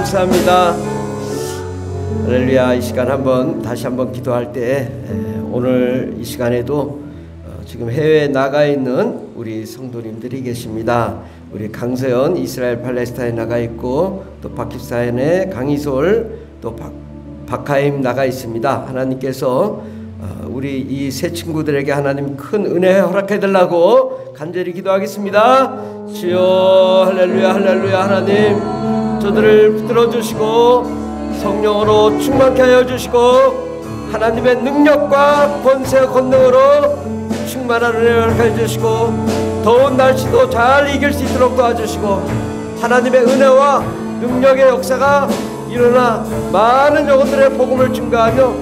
감사합니다. 할렐루야. 이 시간 다시 한번 기도할 때 오늘 이 시간에도 지금 해외에 나가 있는 우리 성도님들이 계십니다. 우리 강서연 이스라엘 팔레스타인에 나가 있고, 또 파키스탄에 강희솔, 또 박하임 나가 있습니다. 하나님께서 우리 이 세 친구들에게 하나님 큰 은혜 허락해 달라고 간절히 기도하겠습니다. 주여, 할렐루야, 할렐루야. 하나님, 저들을 붙들어 주시고 성령으로 충만케 하여 주시고, 하나님의 능력과 권세 권능으로 충만한 은혜를 허락해 주시고, 더운 날씨도 잘 이길 수 있도록 도와주시고, 하나님의 은혜와 능력의 역사가 일어나 많은 영혼들의 복음을 증거하며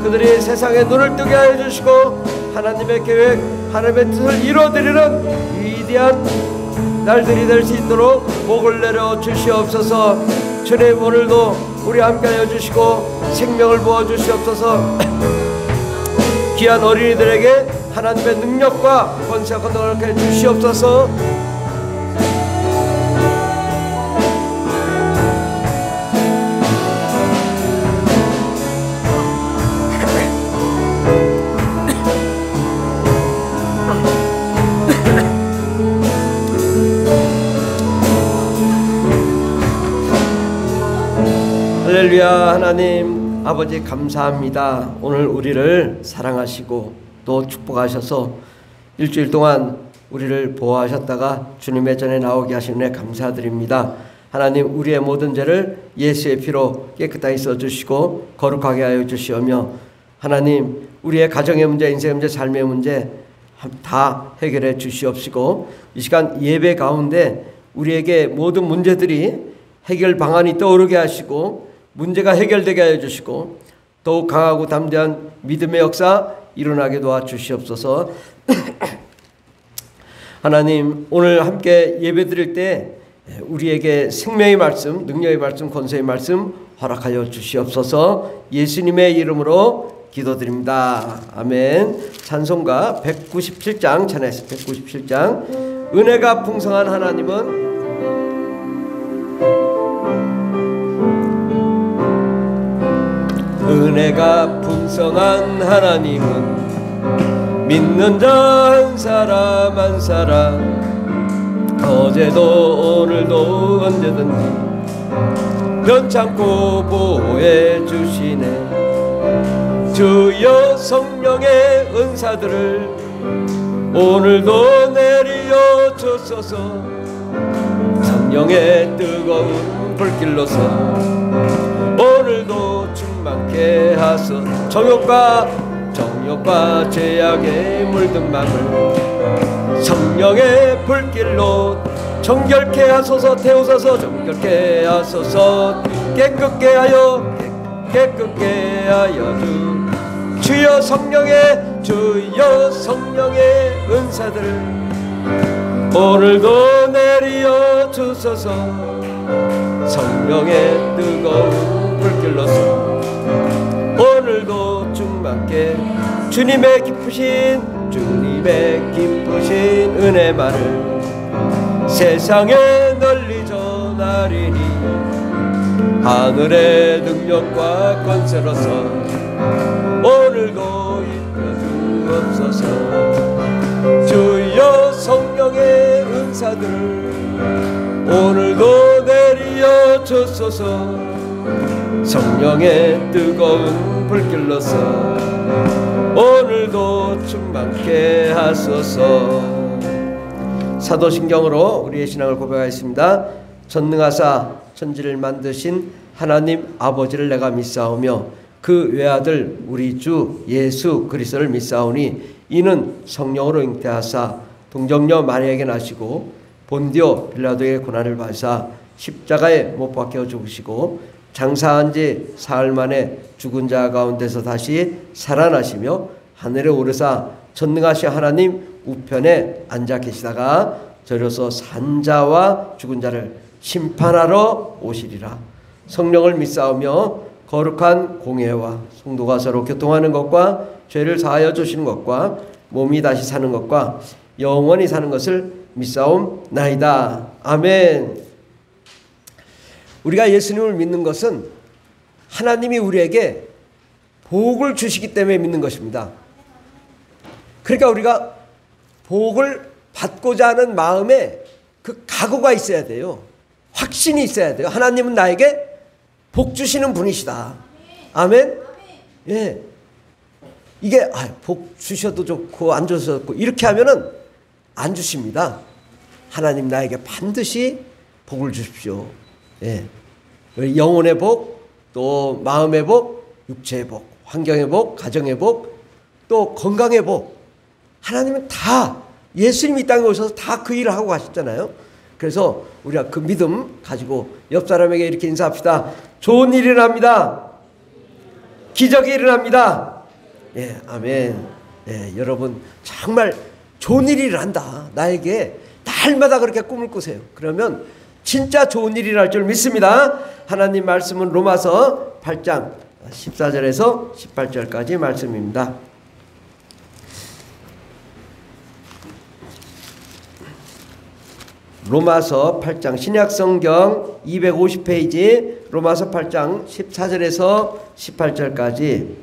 그들이 세상에 눈을 뜨게 하여 주시고, 하나님의 계획, 하나님의 뜻을 이루어드리는 위대한 날들이 될 수 있도록 복을 내려 주시옵소서. 주님, 오늘도 우리 함께 하여 주시고 생명을 부어 주시옵소서. 귀한 어린이들에게 하나님의 능력과 권세와 권능을 해 주시옵소서. 할렐루야. 하나님 아버지, 감사합니다. 오늘 우리를 사랑하시고 또 축복하셔서 일주일 동안 우리를 보호하셨다가 주님의 전에 나오게 하신 은혜 감사드립니다. 하나님, 우리의 모든 죄를 예수의 피로 깨끗하게 써주시고 거룩하게 하여 주시오며, 하나님, 우리의 가정의 문제, 인생의 문제, 삶의 문제 다 해결해 주시옵시고, 이 시간 예배 가운데 우리에게 모든 문제들이 해결 방안이 떠오르게 하시고 문제가 해결되게 하여 주시고, 더욱 강하고 담대한 믿음의 역사 일어나게 도와주시옵소서. 하나님, 오늘 함께 예배 드릴 때 우리에게 생명의 말씀, 능력의 말씀, 권세의 말씀 허락하여 주시옵소서. 예수님의 이름으로 기도드립니다. 아멘. 찬송가 197장 찬양했습니다. 197장. 은혜가 풍성한 하나님은 은혜가 풍성한 하나님은 믿는 자 한 사람 한 사람, 어제도 오늘도 언제든지 변찮고 보호해 주시네. 주여, 성령의 은사들을 오늘도 내리어 주소서. 성령의 뜨거운 불길로서 오늘도 충만케 하소. 정욕과 죄악에 물든 맘을 성령의 불길로 정결케 하소서. 태우소서. 정결케 하소서. 깨끗게 하여 주여, 주여 성령의 은사들 오늘도 내리어 주소서. 성령의 뜨거운 불길로서 오늘도 충만케 주님의 기쁘신 은혜만을 세상에 널리 전하리니, 하늘의 능력과 권세로서 오늘도 입혀주옵소서. 주여, 성령의 은사들을 오늘도 내리어 주소서. 성령의 뜨거운 불길로서 오늘도 충만케 하소서. 사도신경으로 우리의 신앙을 고백하겠습니다. 전능하사 천지를 만드신 하나님 아버지를 내가 믿사오며 그 외아들 우리 주 예수 그리스도를 믿사오니, 이는 성령으로 잉태하사 동정녀 마리아에게 나시고 본디오 빌라도의 고난을 받으사 십자가에 못 박혀 죽으시고 장사한 지 사흘 만에 죽은 자 가운데서 다시 살아나시며 하늘에 오르사 전능하신 하나님 우편에 앉아 계시다가 저려서 산자와 죽은 자를 심판하러 오시리라. 성령을 믿사오며 거룩한 공예와 성도가 서로 교통하는 것과 죄를 사하여 주시는 것과 몸이 다시 사는 것과 영원히 사는 것을 믿사옵나이다. 아멘. 우리가 예수님을 믿는 것은 하나님이 우리에게 복을 주시기 때문에 믿는 것입니다. 그러니까 우리가 복을 받고자 하는 마음에 그 각오가 있어야 돼요. 확신이 있어야 돼요. 하나님은 나에게 복 주시는 분이시다. 아멘? 예. 이게 복 주셔도 좋고 안 주셔도 좋고 이렇게 하면은 안 주십니다. 하나님 나에게 반드시 복을 주십시오. 예. 영혼의 복, 또 마음의 복, 육체의 복, 환경의 복, 가정의 복, 또 건강의 복. 하나님은 다 예수님이 이 땅에 오셔서 다 그 일을 하고 가셨잖아요. 그래서 우리가 그 믿음 가지고 옆 사람에게 이렇게 인사합시다. 좋은 일이 일어납니다. 기적이 일어납니다. 예, 아멘. 예, 여러분 정말 좋은 일이 일어난다. 나에게 날마다 그렇게 꿈을 꾸세요. 그러면 진짜 좋은 일이 일어날 줄 믿습니다. 하나님 말씀은 로마서 8장 14절에서 18절까지 말씀입니다. 로마서 8장 신약성경 250페이지 로마서 8장 14절에서 18절까지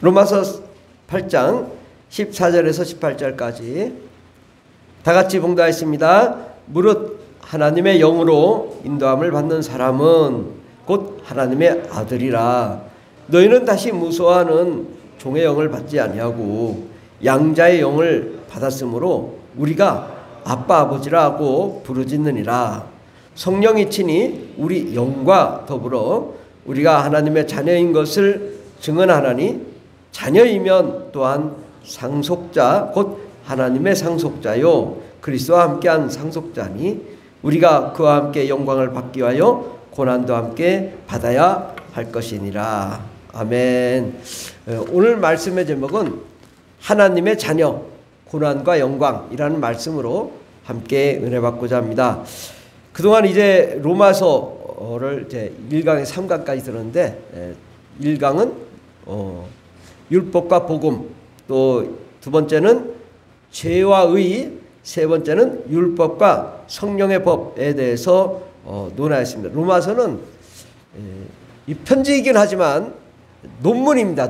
로마서 8장 14절에서 18절까지 다 같이 봉독하겠습니다. 무릇 하나님의 영으로 인도함을 받는 사람은 곧 하나님의 아들이라. 너희는 다시 무서워하는 종의 영을 받지 아니하고 양자의 영을 받았으므로 우리가 아빠 아버지라 하고 부르짖느니라. 성령이 친히 우리 영과 더불어 우리가 하나님의 자녀인 것을 증언하나니 자녀이면 또한 상속자 곧 하나님의 상속자요 그리스도와 함께한 상속자니 우리가 그와 함께 영광을 받기 위하여 고난도 함께 받아야 할 것이니라. 아멘. 오늘 말씀의 제목은 하나님의 자녀 고난과 영광이라는 말씀으로 함께 은혜 받고자 합니다. 그동안 이제 로마서를 이제 1강에 3강까지 들었는데 1강은 율법과 복음, 또 두 번째는 죄와 의, 세 번째는 율법과 성령의 법에 대해서 논하였습니다. 로마서는 이 편지이긴 하지만 논문입니다.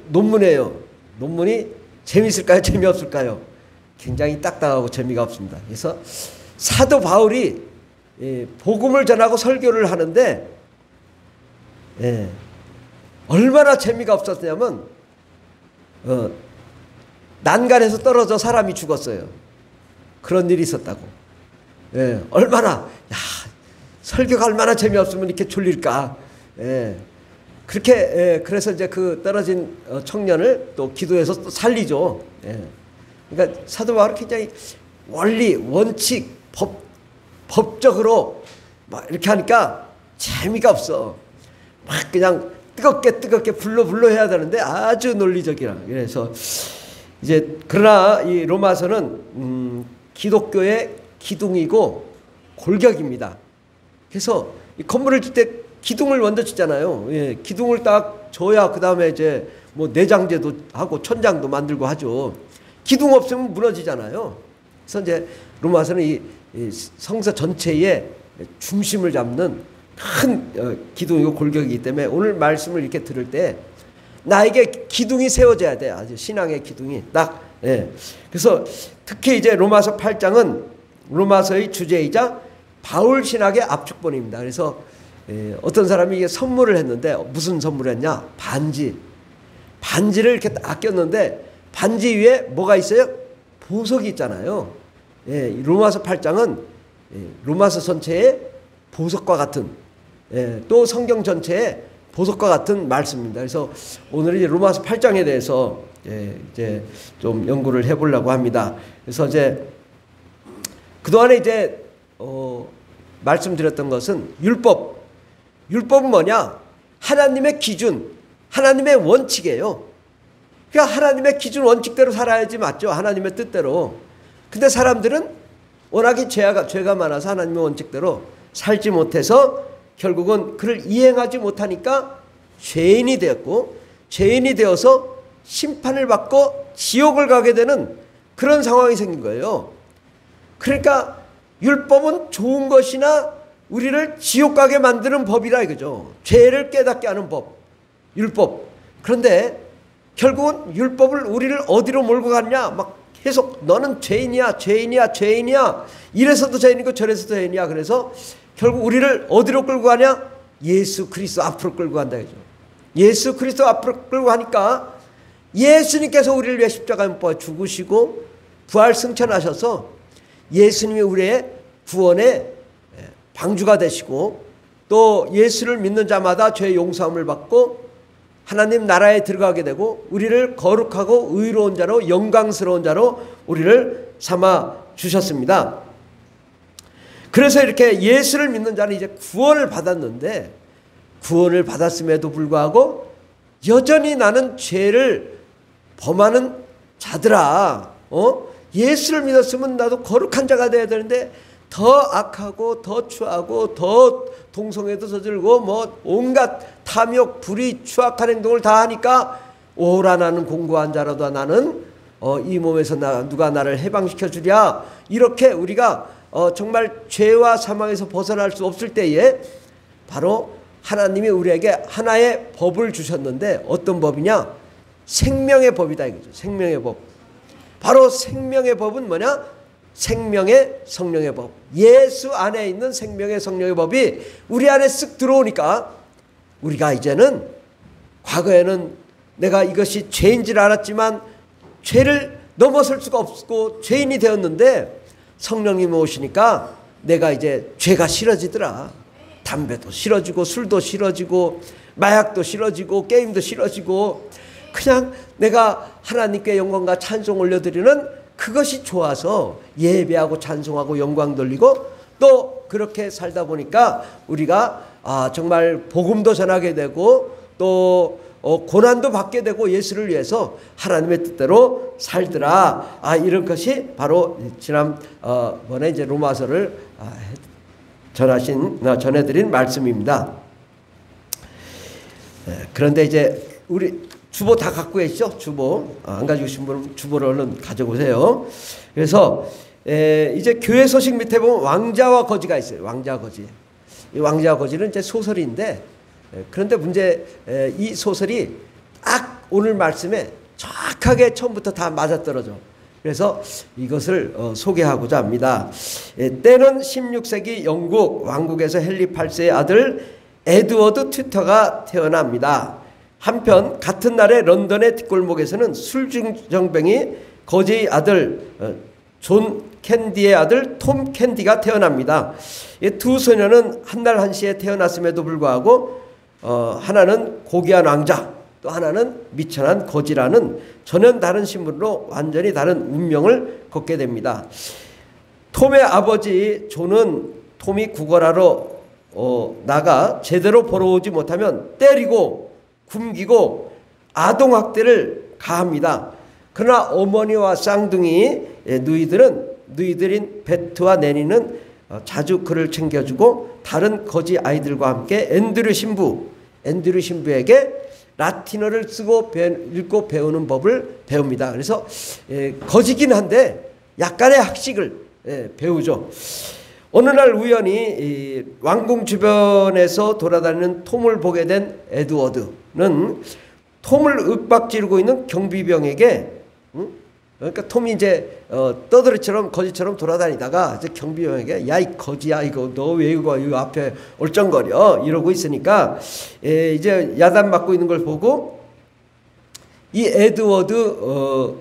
논문이에요. 논문이 재미있을까요? 재미없을까요? 굉장히 딱딱하고 재미가 없습니다. 그래서 사도 바울이 복음을 전하고 설교를 하는데 얼마나 재미가 없었냐면 난간에서 떨어져 사람이 죽었어요. 그런 일이 있었다고. 얼마나 설교가 얼마나 재미없으면 이렇게 졸릴까. 그렇게 그래서 이제 그 떨어진 청년을 또 기도해서 또 살리죠. 그러니까 사도 바울은 굉장히 원리, 원칙, 법적으로 막 이렇게 하니까 재미가 없어. 막 그냥 뜨겁게 불러 해야 되는데 아주 논리적이라. 그래서 이제 그러나 이 로마서는 기독교의 기둥이고 골격입니다. 그래서 이 건물을 질 때 기둥을 먼저 짓잖아요. 기둥을 딱 줘야 그 다음에 이제 뭐 내장재도 하고 천장도 만들고 하죠. 기둥 없으면 무너지잖아요. 그래서 이제 로마서는 이 성서 전체의 중심을 잡는 큰 기둥이고 골격이기 때문에 오늘 말씀을 이렇게 들을 때 나에게 기둥이 세워져야 돼. 아주 신앙의 기둥이 딱. 그래서 특히 이제 로마서 8장은 로마서의 주제이자 바울 신학의 압축본입니다. 그래서 어떤 사람이 이게 선물을 했는데 무슨 선물을 했냐? 반지를 이렇게 딱 꼈는데 반지 위에 뭐가 있어요? 보석이 있잖아요. 로마서 8장은 로마서 전체의 보석과 같은 또 성경 전체의 보석과 같은 말씀입니다. 그래서 오늘 이제 로마서 8장에 대해서 이제 좀 연구를 해보려고 합니다. 그래서 이제 그동안에 이제 말씀드렸던 것은 율법은 뭐냐? 하나님의 기준, 하나님의 원칙이에요. 그러니까 하나님의 기준 원칙대로 살아야지 맞죠? 하나님의 뜻대로. 근데 사람들은 워낙에 죄가 많아서 하나님의 원칙대로 살지 못해서 결국은 그를 이행하지 못하니까 죄인이 되었고 죄인이 되어서 심판을 받고 지옥을 가게 되는 그런 상황이 생긴 거예요. 그러니까 율법은 좋은 것이나 우리를 지옥 가게 만드는 법이라 이거죠. 죄를 깨닫게 하는 법, 율법. 그런데 결국은 율법을 우리를 어디로 몰고 갔냐? 막 계속 너는 죄인이야, 죄인이야, 죄인이야. 이래서도 죄인이고 저래서도 죄인이야. 그래서 결국 우리를 어디로 끌고 가냐? 예수 그리스도 앞으로 끌고 간다 이거죠. 예수 그리스도 앞으로 끌고 가니까 예수님께서 우리를 위해 십자가에 못 박아 죽으시고 부활 승천하셔서 예수님이 우리의 구원의 방주가 되시고 또 예수를 믿는 자마다 죄의 용서함을 받고 하나님 나라에 들어가게 되고 우리를 거룩하고 의로운 자로 영광스러운 자로 우리를 삼아 주셨습니다. 그래서 이렇게 예수를 믿는 자는 이제 구원을 받았는데 구원을 받았음에도 불구하고 여전히 나는 죄를 범하는 자들아, 예수를 믿었으면 나도 거룩한 자가 되어야 되는데 더 악하고 더 추하고 더 동성애도 저질고 뭐 온갖 탐욕, 불의, 추악한 행동을 다 하니까 오라 나는 공고한 자라도 나는 이 몸에서 누가 나를 해방시켜 주랴. 이렇게 우리가 정말 죄와 사망에서 벗어날 수 없을 때에 바로 하나님이 우리에게 하나의 법을 주셨는데 어떤 법이냐? 생명의 법이다 이거죠. 생명의 법. 바로 생명의 법은 뭐냐? 생명의 성령의 법. 예수 안에 있는 생명의 성령의 법이 우리 안에 쓱 들어오니까 우리가 이제는 과거에는 내가 이것이 죄인 줄 알았지만 죄를 넘어설 수가 없고 죄인이 되었는데 성령님이 오시니까 내가 이제 죄가 싫어지더라. 담배도 싫어지고 술도 싫어지고 마약도 싫어지고 게임도 싫어지고 그냥 내가 하나님께 영광과 찬송 올려드리는 그것이 좋아서 예배하고 찬송하고 영광 돌리고 또 그렇게 살다 보니까 우리가 정말 복음도 전하게 되고 또 고난도 받게 되고 예수를 위해서 하나님의 뜻대로 살더라. 이런 것이 바로 지난번에 이제 로마서를 전해드린 말씀입니다. 그런데 이제 우리 주보 다 갖고 계시죠? 주보. 안 가지고 계신 분은 주보를 얼른 가져오세요. 그래서 이제 교회 소식 밑에 보면 왕자와 거지가 있어요. 왕자와 거지. 이 왕자와 거지는 이제 소설인데 그런데 문제 이 소설이 딱 오늘 말씀에 정확하게 처음부터 다 맞아떨어져. 그래서 이것을 소개하고자 합니다. 때는 16세기 영국 왕국에서 헨리 8세의 아들 에드워드 튜터가 태어납니다. 한편 같은 날에 런던의 뒷골목에서는 술중정병이 거지의 아들 존 캔디의 아들 톰 캔디가 태어납니다. 이 두 소녀는 한 날 한시에 태어났음에도 불구하고 하나는 고귀한 왕자 또 하나는 미천한 거지라는 전혀 다른 신분으로 완전히 다른 운명을 걷게 됩니다. 톰의 아버지 존은 톰이 구걸하러 나가 제대로 벌어오지 못하면 때리고 굶기고 아동학대를 가합니다. 그러나 어머니와 쌍둥이 누이들인 베트와 내니는 자주 그를 챙겨주고 다른 거지 아이들과 함께 앤드류 신부에게 라틴어를 읽고 배우는 법을 배웁니다. 그래서 거지긴 한데 약간의 학식을 배우죠. 어느 날 우연히 왕궁 주변에서 돌아다니는 톰을 보게 된 에드워드는 톰을 윽박지르고 있는 경비병에게 그러니까 톰이 이제 떠들이처럼 거지처럼 돌아다니다가 이제 경비병에게 야 이 거지야 이거 너 왜 이거 앞에 얼쩡거려 이러고 있으니까 이제 야단 맞고 있는 걸 보고 이 에드워드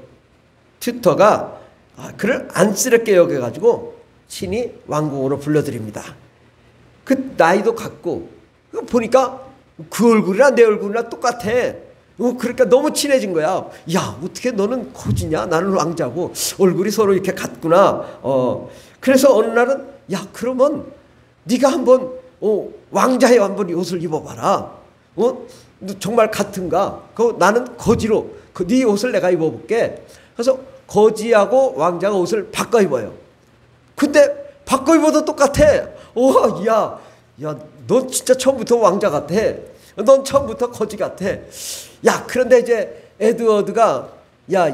튜터가 그를 안쓰럽게 여겨가지고 친히 왕궁으로 불러드립니다. 그 나이도 같고 보니까 그 얼굴이나 내 얼굴이나 똑같아. 그러니까 너무 친해진 거야. 야 어떻게 너는 거지냐 나는 왕자고 얼굴이 서로 이렇게 같구나. 그래서 어느 날은 야 그러면 네가 한번 왕자의 한번 옷을 입어봐라. 너 정말 같은가? 나는 거지로 네 옷을 내가 입어볼게. 그래서 거지하고 왕자가 옷을 바꿔 입어요. 근데 바꿔 입어도 똑같아. 야, 너 진짜 처음부터 왕자 같아. 넌 처음부터 거지 같아. 야, 그런데 이제 에드워드가 야,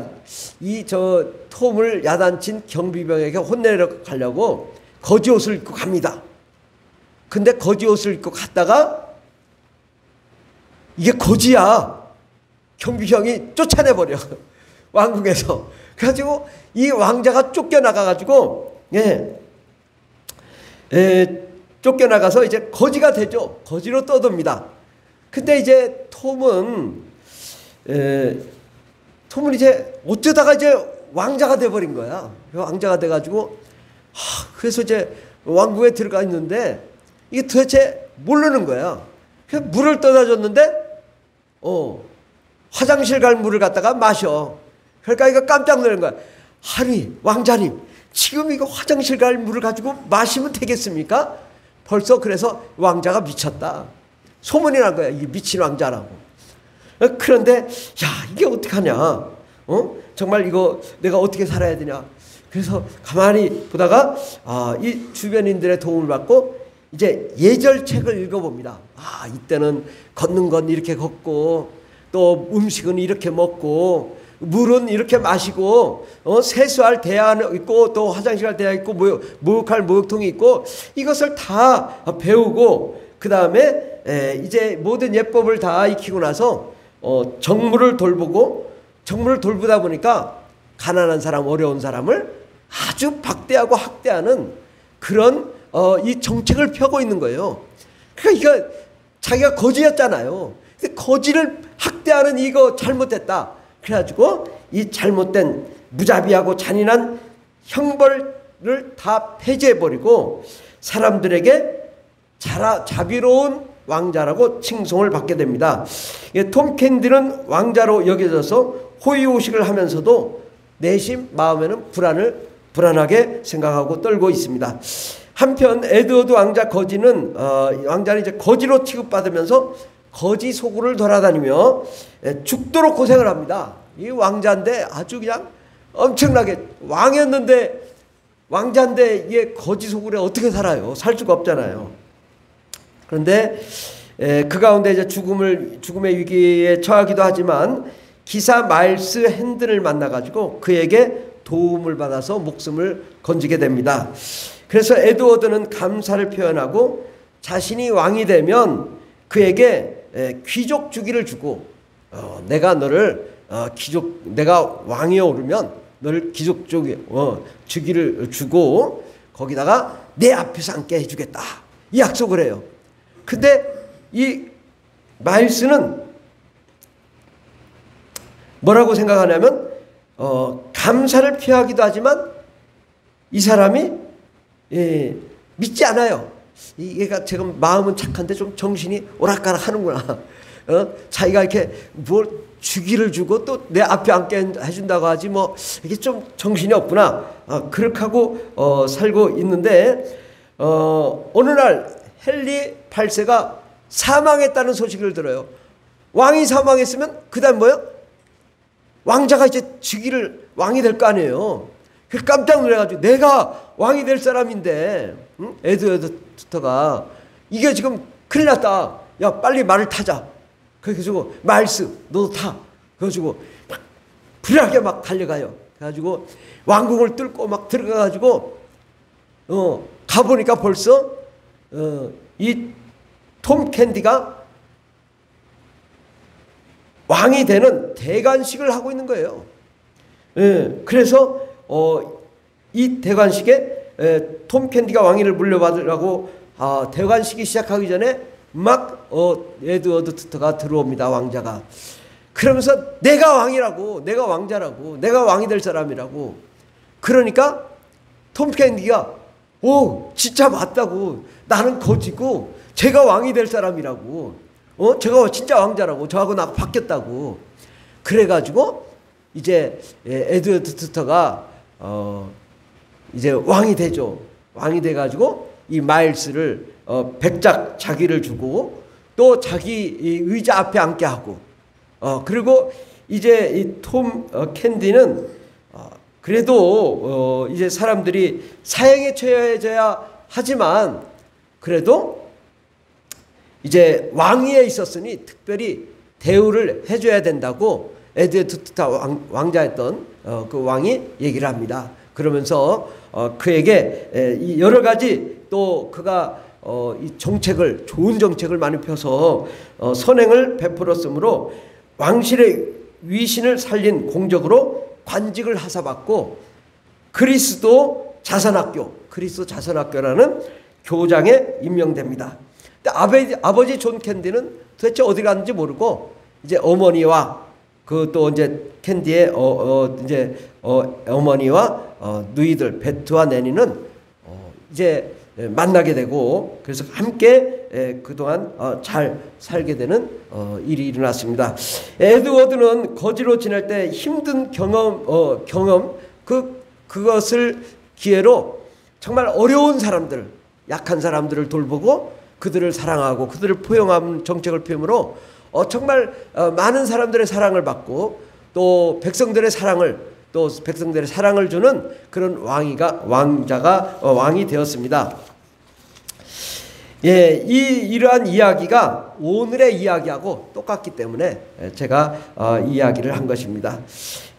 이 저 톰을 야단친 경비병에게 혼내러 가려고 거지 옷을 입고 갑니다. 근데 거지 옷을 입고 갔다가 이게 거지야. 경비병이 쫓아내버려. 왕궁에서. 그래가지고 이 왕자가 쫓겨나가가지고 쫓겨나가서 이제 거지가 되죠. 거지로 떠듭니다. 근데 이제 톰은 이제 어쩌다가 이제 왕자가 돼버린 거야. 왕자가 돼가지고 그래서 이제 왕궁에 들어가 있는데 이게 도대체 모르는 거야. 그래서 물을 떠다 줬는데 화장실 갈 물을 갖다가 마셔. 그러니까 이거 깜짝 놀란 거야. 아니 왕자님, 지금 이거 화장실 갈 물을 가지고 마시면 되겠습니까? 벌써 그래서 왕자가 미쳤다. 소문이 난 거야. 이게 미친 왕자라고. 그런데 야, 이게 어떡하냐. 정말 이거 내가 어떻게 살아야 되냐. 그래서 가만히 보다가 이 주변인들의 도움을 받고 이제 예절책을 읽어봅니다. 이때는 걷는 건 이렇게 걷고 또 음식은 이렇게 먹고 물은 이렇게 마시고 세수할 대야 있고 또 화장실 갈 대야 있고 목욕할 목욕통이 있고 이것을 다 배우고 그 다음에 이제 모든 예법을 다 익히고 나서 정물을 돌보다 보니까 가난한 사람, 어려운 사람을 아주 박대하고 학대하는 그런 이 정책을 펴고 있는 거예요. 그러니까 이거 자기가 거지였잖아요. 거지를 학대하는 이거 잘못됐다. 그래가지고 이 잘못된 무자비하고 잔인한 형벌을 다 폐지해버리고 사람들에게 자비로운 왕자라고 칭송을 받게 됩니다. 톰 캔디는 왕자로 여겨져서 호의호식을 하면서도 내심 마음에는 불안하게 생각하고 떨고 있습니다. 한편 에드워드 왕자 거지는 왕자는 이제 거지로 취급받으면서 거지 소굴을 돌아다니며 죽도록 고생을 합니다. 이 왕자인데 아주 그냥 엄청나게 왕자인데 이게 거지 소굴에 어떻게 살아요? 살 수가 없잖아요. 그런데 그 가운데 이제 죽음의 위기에 처하기도 하지만 기사 마일스 핸든을 만나가지고 그에게 도움을 받아서 목숨을 건지게 됩니다. 그래서 에드워드는 감사를 표현하고 자신이 왕이 되면 그에게 귀족 주기를 주고 내가 왕위에 오르면 너를 귀족 주기를 주고 거기다가 내 앞에서 앉게 해주겠다 이 약속을 해요. 근데 이 마일스는 뭐라고 생각하냐면 감사를 표하기도 하지만 이 사람이 믿지 않아요. 얘가 지금 마음은 착한데 좀 정신이 오락가락 하는구나. 자기가 이렇게 뭘 주기를 주고 또 내 앞에 앉게 해준다고 하지 뭐 이게 좀 정신이 없구나. 그렇게 하고 살고 있는데 어느 날 헨리 8세가 사망했다는 소식을 들어요. 왕이 사망했으면 그 다음 뭐요? 왕자가 이제 왕이 될 거 아니에요. 깜짝 놀래가지고 내가 왕이 될 사람인데 에드워드가 이게 지금 큰일 났다. 야 빨리 말을 타자. 그래가지고 마일스 너도 타. 그래가지고 막 불하게 막 달려가요. 그래가지고 왕궁을 뚫고 막 들어가가지고 가보니까 벌써 이 톰 캔디가 왕이 되는 대관식을 하고 있는 거예요. 그래서 이 대관식에 톰 캔디가 왕위를 물려받으라고 대관식이 시작하기 전에 막 에드워드 투터가 들어옵니다. 왕자가. 그러면서 내가 왕이라고, 내가 왕자라고, 내가 왕이 될 사람이라고. 그러니까 톰 캔디가 진짜 맞다고. 나는 거지고 제가 왕이 될 사람이라고. 제가 진짜 왕자라고. 저하고 나 바뀌었다고. 그래가지고 이제 에드워드 투터가 이제 왕이 되죠. 왕이 돼가지고 이 마일스를 백작 자기를 주고 또 자기 의자 앞에 앉게 하고 그리고 이제 이 톰 캔디는 그래도 이제 사람들이 사형에 처해져야 하지만 그래도 이제 왕위에 있었으니 특별히 대우를 해줘야 된다고 에드투타 왕자였던 그 왕이 얘기를 합니다. 그러면서 그에게 여러 가지 또 그가 이 정책을, 좋은 정책을 많이 펴서 선행을 베풀었으므로 왕실의 위신을 살린 공적으로 관직을 하사받고 그리스도 자선학교라는 교장에 임명됩니다. 근데 아버지 존 캔디는 도대체 어디 갔는지 모르고 이제 어머니와 그 또 이제 캔디의 어머니와 누이들 베트와 내니는 이제 만나게 되고 그래서 함께 그동안 잘 살게 되는 일이 일어났습니다. 에드워드는 거지로 지낼 때 힘든 경험 그것을 기회로 정말 어려운 사람들, 약한 사람들을 돌보고 그들을 사랑하고 그들을 포용하는 정책을 펴므로 정말 많은 사람들의 사랑을 받고 또 백성들의 사랑을 주는 그런 왕이 되었습니다. 예, 이러한 이야기가 오늘의 이야기하고 똑같기 때문에 제가 이야기를 한 것입니다.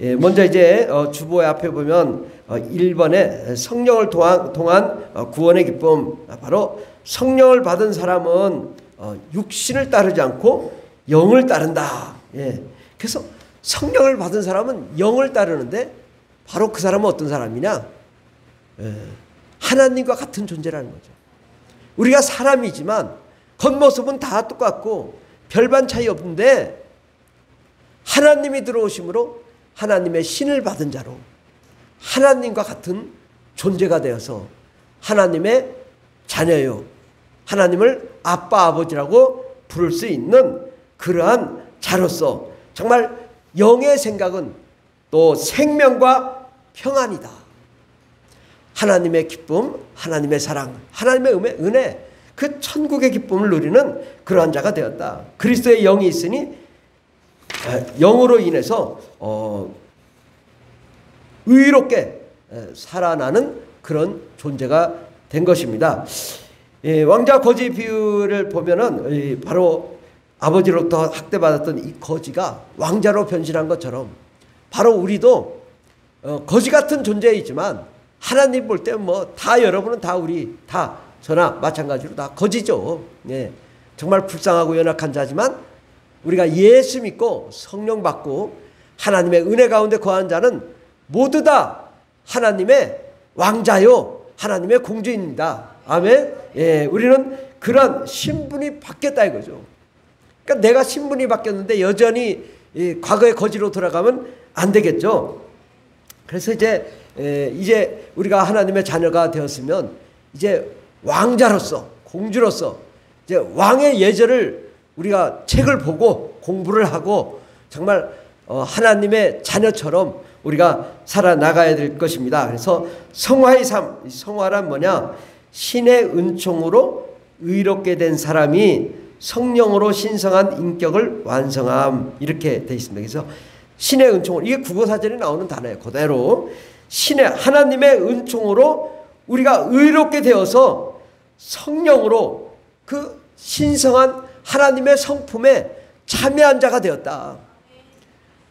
예, 먼저 이제 주보의 앞에 보면 1번에 성령을 통한 구원의 기쁨, 바로 성령을 받은 사람은 육신을 따르지 않고 영을 따른다. 예, 그래서 성령을 받은 사람은 영을 따르는데 바로 그 사람은 어떤 사람이냐? 하나님과 같은 존재라는 거죠. 우리가 사람이지만 겉모습은 다 똑같고 별반 차이 없는데 하나님이 들어오심으로 하나님의 신을 받은 자로 하나님과 같은 존재가 되어서 하나님의 자녀요, 하나님을 아빠 아버지라고 부를 수 있는 그러한 자로서 정말 영의 생각은 또 생명과 평안이다. 하나님의 기쁨, 하나님의 사랑, 하나님의 은혜, 그 천국의 기쁨을 누리는 그러한 자가 되었다. 그리스도의 영이 있으니 영으로 인해서 의롭게 살아나는 그런 존재가 된 것입니다. 왕자 거지 비유를 보면은 바로 아버지로부터 학대받았던 이 거지가 왕자로 변신한 것처럼 바로 우리도 거지 같은 존재이지만 하나님 볼 때 다 여러분은 다 우리 다 저나 마찬가지로 다 거지죠. 예, 정말 불쌍하고 연약한 자지만 우리가 예수 믿고 성령 받고 하나님의 은혜 가운데 거하는 자는 모두 다 하나님의 왕자요, 하나님의 공주입니다. 아멘. 예, 우리는 그런 신분이 바뀌었다 이거죠. 그러니까 내가 신분이 바뀌었는데 여전히 과거의 거지로 돌아가면 안 되겠죠. 그래서 이제 우리가 하나님의 자녀가 되었으면 이제 왕자로서, 공주로서 이제 왕의 예절을 우리가 책을 보고 공부를 하고 정말 하나님의 자녀처럼 우리가 살아나가야 될 것입니다. 그래서 성화의 삶, 성화란 뭐냐? 신의 은총으로 의롭게 된 사람이 성령으로 신성한 인격을 완성함, 이렇게 되어 있습니다. 그래서 신의 은총으로, 이게 국어사전에 나오는 단어예요. 그대로 하나님의 은총으로 우리가 의롭게 되어서 성령으로 그 신성한 하나님의 성품에 참여한 자가 되었다.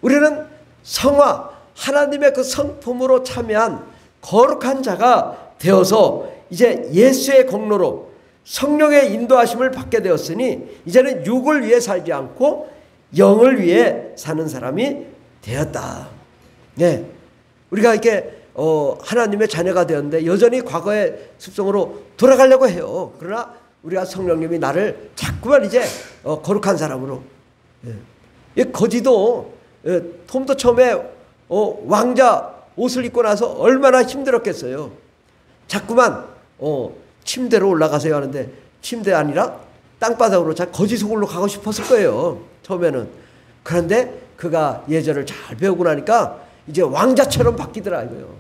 우리는 성화, 하나님의 그 성품으로 참여한 거룩한 자가 되어서 이제 예수의 공로로 성령의 인도하심을 받게 되었으니 이제는 육을 위해 살지 않고 영을 위해 사는 사람이 되었다. 네, 우리가 이렇게 하나님의 자녀가 되었는데 여전히 과거의 습성으로 돌아가려고 해요. 그러나 우리가 성령님이 나를 자꾸만 이제 거룩한 사람으로. 예. 거지도 톰도 처음에 왕자 옷을 입고 나서 얼마나 힘들었겠어요. 자꾸만 침대로 올라가세요 하는데 침대 아니라 땅바닥으로 거지 속으로 가고 싶었을 거예요. 처음에는. 그런데 그가 예절을 잘 배우고 나니까 이제 왕자처럼 바뀌더라 이거요.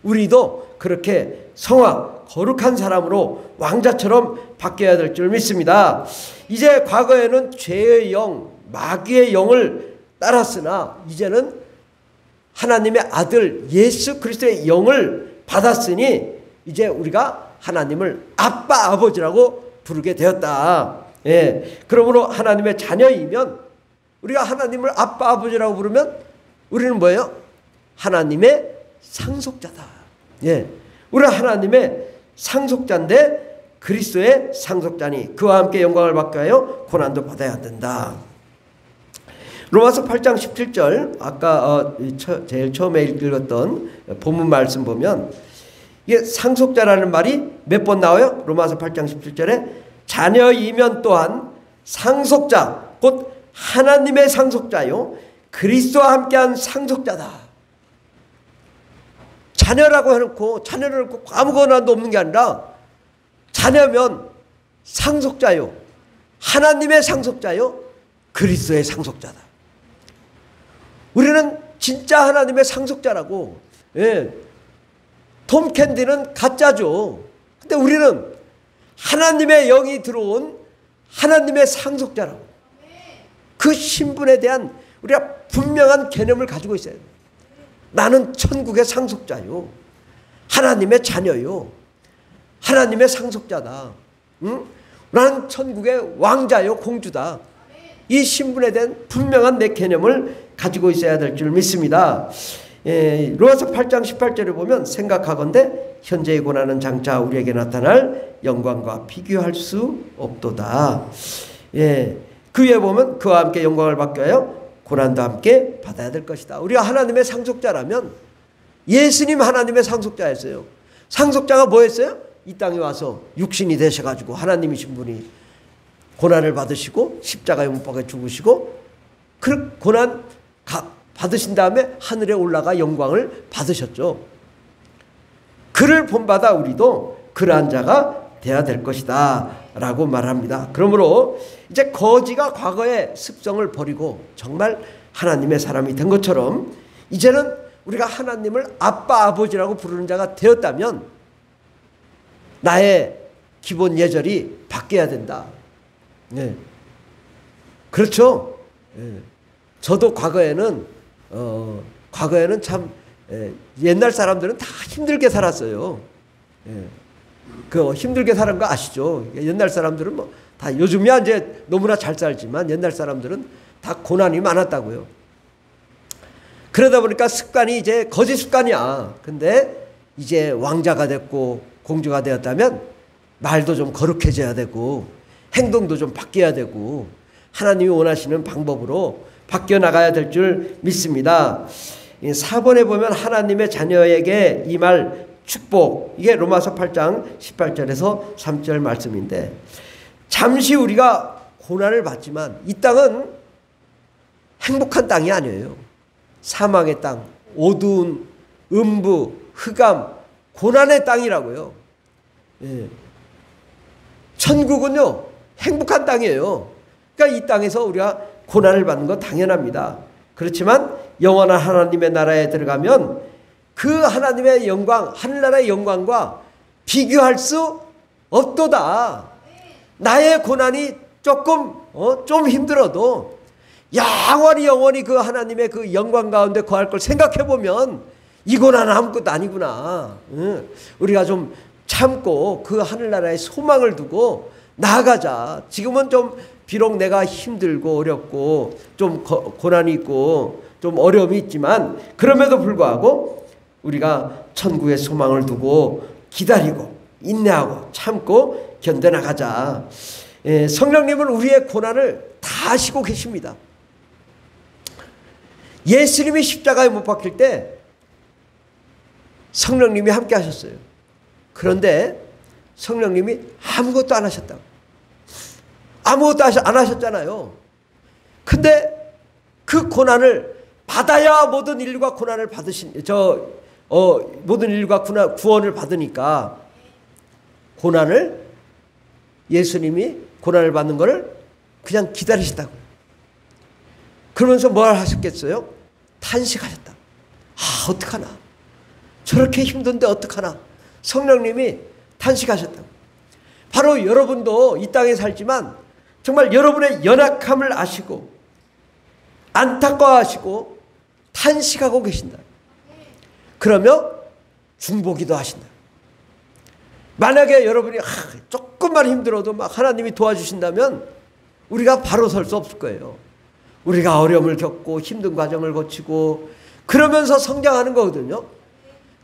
우리도 그렇게 성화, 거룩한 사람으로 왕자처럼 바뀌어야 될 줄 믿습니다. 이제 과거에는 죄의 영, 마귀의 영을 따랐으나 이제는 하나님의 아들 예수 그리스도의 영을 받았으니 이제 우리가 하나님을 아빠 아버지라고 부르게 되었다. 예, 그러므로 하나님의 자녀이면 우리가 하나님을 아빠 아버지라고 부르면 우리는 뭐예요? 하나님의 상속자다. 예, 우리가 하나님의 상속자인데 그리스도의 상속자니 그와 함께 영광을 받게 하여 고난도 받아야 된다. 로마서 8장 17절 아까 제일 처음에 읽었던 본문 말씀 보면 이게 상속자라는 말이 몇 번 나와요? 로마서 8장 17절에 자녀이면 또한 상속자 곧 하나님의 상속자요 그리스도와 함께한 상속자다. 자녀라고 해놓고 자녀를 놓고 아무거나도 없는 게 아니라 자녀면 상속자요 하나님의 상속자요 그리스도의 상속자다. 우리는 진짜 하나님의 상속자라고. 예. 톰 캔디는 가짜죠. 근데 우리는 하나님의 영이 들어온 하나님의 상속자라고. 그 신분에 대한 우리가 분명한 개념을 가지고 있어요. 나는 천국의 상속자요 하나님의 자녀요 하나님의 상속자다. 응? 나는 천국의 왕자요 공주다. 이 신분에 대한 분명한 내 개념을 가지고 있어야 될 줄 믿습니다. 로마서 8장 18절에 보면 생각하건대 현재의 고난은 장차 우리에게 나타날 영광과 비교할 수 없도다. 그 위에 보면 그와 함께 영광을 받게 하여 고난도 함께 받아야 될 것이다. 우리가 하나님의 상속자라면 예수님 하나님의 상속자였어요. 상속자가 뭐였어요? 이 땅에 와서 육신이 되셔가지고 하나님이신 분이 고난을 받으시고 십자가에 못 박아 죽으시고 그 고난 받으신 다음에 하늘에 올라가 영광을 받으셨죠. 그를 본받아 우리도 그러한 자가 되어야 될 것이다 라고 말합니다. 그러므로 이제 거지가 과거의 습성을 버리고 정말 하나님의 사람이 된 것처럼 이제는 우리가 하나님을 아빠 아버지라고 부르는 자가 되었다면 나의 기본 예절이 바뀌어야 된다. 네. 그렇죠. 네. 저도 과거에는 참 옛날 사람들은 다 힘들게 살았어요. 예. 그 힘들게 사는 거 아시죠? 옛날 사람들은 뭐 다 요즘이야 이제 너무나 잘 살지만 옛날 사람들은 다 고난이 많았다고요. 그러다 보니까 습관이 이제 거짓 습관이야. 근데 이제 왕자가 됐고 공주가 되었다면 말도 좀 거룩해져야 되고 행동도 좀 바뀌어야 되고 하나님이 원하시는 방법으로 바뀌어 나가야 될 줄 믿습니다. 4번에 보면 하나님의 자녀에게 임할 축복, 이게 로마서 8장 18절에서 3절 말씀인데 잠시 우리가 고난을 받지만 이 땅은 행복한 땅이 아니에요. 사망의 땅, 어두운 음부, 흑암, 고난의 땅이라고요. 예. 천국은요 행복한 땅이에요. 그러니까 이 땅에서 우리가 고난을 받는 건 당연합니다. 그렇지만 영원한 하나님의 나라에 들어가면 그 하나님의 영광, 하늘나라의 영광과 비교할 수 없도다. 나의 고난이 조금 좀 힘들어도 영원히 그 하나님의 그 영광 가운데 거할 걸 생각해보면 이 고난은 아무것도 아니구나. 우리가 좀 참고 그 하늘나라의 소망을 두고 나아가자. 지금은 좀 비록 내가 힘들고 어렵고 좀 고난이 있고 좀 어려움이 있지만 그럼에도 불구하고 우리가 천국의 소망을 두고 기다리고 인내하고 참고 견뎌나가자. 성령님은 우리의 고난을 다 하시고 계십니다. 예수님이 십자가에 못 박힐 때 성령님이 함께 하셨어요. 그런데 성령님이 아무것도 안 하셨다고. 아무것도 안 하셨잖아요. 근데 그 고난을 받아야 모든 인류가 고난을 모든 인류가 구원을 받으니까 예수님이 고난을 받는 것을 그냥 기다리셨다고. 그러면서 뭘 하셨겠어요? 탄식하셨다. 어떡하나. 저렇게 힘든데 어떡하나. 성령님이 탄식하셨다고. 바로 여러분도 이 땅에 살지만 정말 여러분의 연약함을 아시고 안타까워하시고 탄식하고 계신다. 그러며 중보기도 하신다. 만약에 여러분이 조금만 힘들어도 막 하나님이 도와주신다면 우리가 바로 설 수 없을 거예요. 우리가 어려움을 겪고 힘든 과정을 거치고 그러면서 성장하는 거거든요.